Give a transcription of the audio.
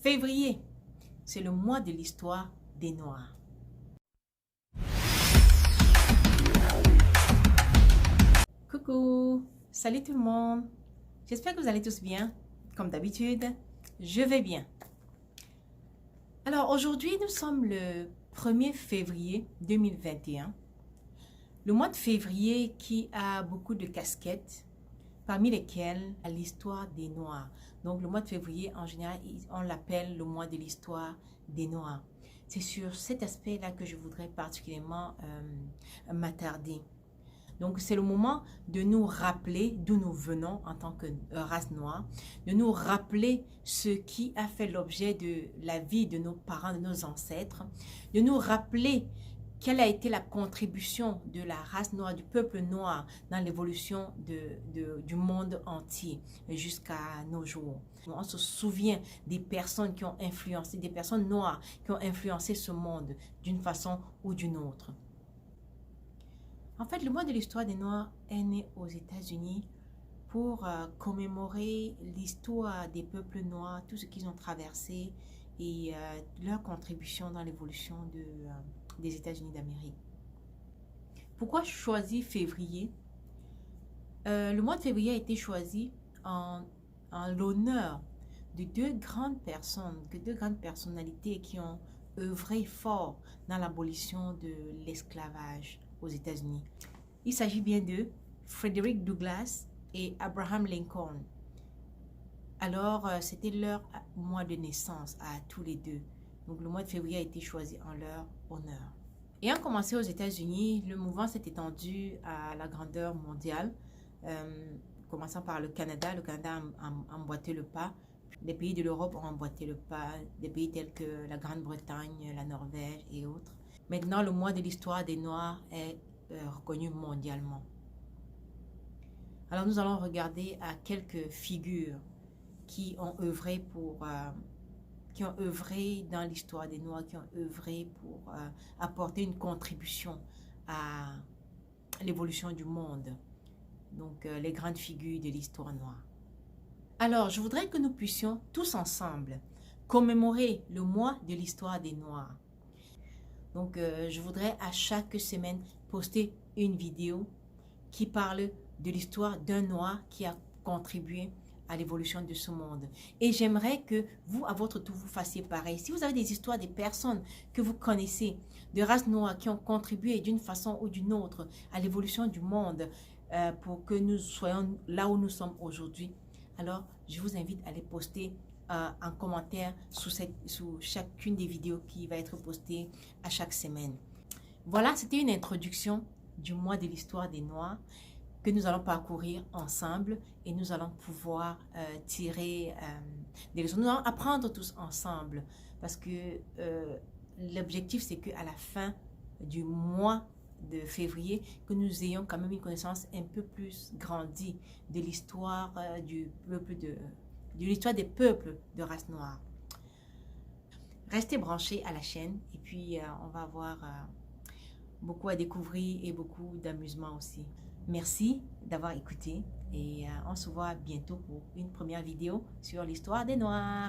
Février, c'est le mois de l'histoire des Noirs. Coucou, salut tout le monde. J'espère que vous allez tous bien. Comme d'habitude, je vais bien. Alors aujourd'hui, nous sommes le 1er février 2021. Le mois de février qui a beaucoup de casquettes, parmi lesquelles l'histoire des Noirs. Donc le mois de février, en général, on l'appelle le mois de l'histoire des Noirs. C'est sur cet aspect-là que je voudrais particulièrement m'attarder. Donc c'est le moment de nous rappeler d'où nous venons en tant que race noire, de nous rappeler ce qui a fait l'objet de la vie de nos parents, de nos ancêtres, de nous rappeler quelle a été la contribution de la race noire, du peuple noir dans l'évolution du monde entier jusqu'à nos jours. On se souvient des personnes qui ont influencé, des personnes noires qui ont influencé ce monde d'une façon ou d'une autre. En fait, le mois de l'histoire des Noirs est né aux États-Unis pour commémorer l'histoire des peuples noirs, tout ce qu'ils ont traversé et leur contribution dans l'évolution des États-Unis d'Amérique. Pourquoi choisir février? Le mois de février a été choisi en l'honneur de deux grandes personnalités qui ont œuvré fort dans l'abolition de l'esclavage aux États-Unis. Il s'agit bien de Frederick Douglass et Abraham Lincoln. Alors, c'était leur mois de naissance à tous les deux. Donc, le mois de février a été choisi en leur honneur. Ayant commencé aux États-Unis, le mouvement s'est étendu à la grandeur mondiale, commençant par le Canada. Le Canada a emboîté le pas. Les pays de l'Europe ont emboîté le pas, des pays tels que la Grande-Bretagne, la Norvège et autres. Maintenant, le mois de l'histoire des Noirs est reconnu mondialement. Alors, nous allons regarder à quelques figures qui ont œuvré dans l'histoire des Noirs, qui ont œuvré pour apporter une contribution à l'évolution du monde. Donc, les grandes figures de l'histoire noire. Alors, je voudrais que nous puissions tous ensemble commémorer le mois de l'histoire des Noirs. Donc, je voudrais à chaque semaine poster une vidéo qui parle de l'histoire d'un Noir qui a contribué à l'évolution de ce monde. Et j'aimerais que vous, à votre tour, vous fassiez pareil. Si vous avez des histoires des personnes que vous connaissez, de races noires qui ont contribué d'une façon ou d'une autre à l'évolution du monde pour que nous soyons là où nous sommes aujourd'hui, alors je vous invite à les poster en commentaire sous chacune des vidéos qui va être postée à chaque semaine. Voilà, c'était une introduction du mois de l'histoire des Noirs que nous allons parcourir ensemble et nous allons pouvoir tirer des leçons. Nous allons apprendre tous ensemble parce que l'objectif c'est qu'à la fin du mois de février, que nous ayons quand même une connaissance un peu plus grandie de l'histoire l'histoire des peuples de race noire. Restez branchés à la chaîne et puis on va avoir beaucoup à découvrir et beaucoup d'amusement aussi. Merci d'avoir écouté et on se voit bientôt pour une première vidéo sur l'histoire des Noirs.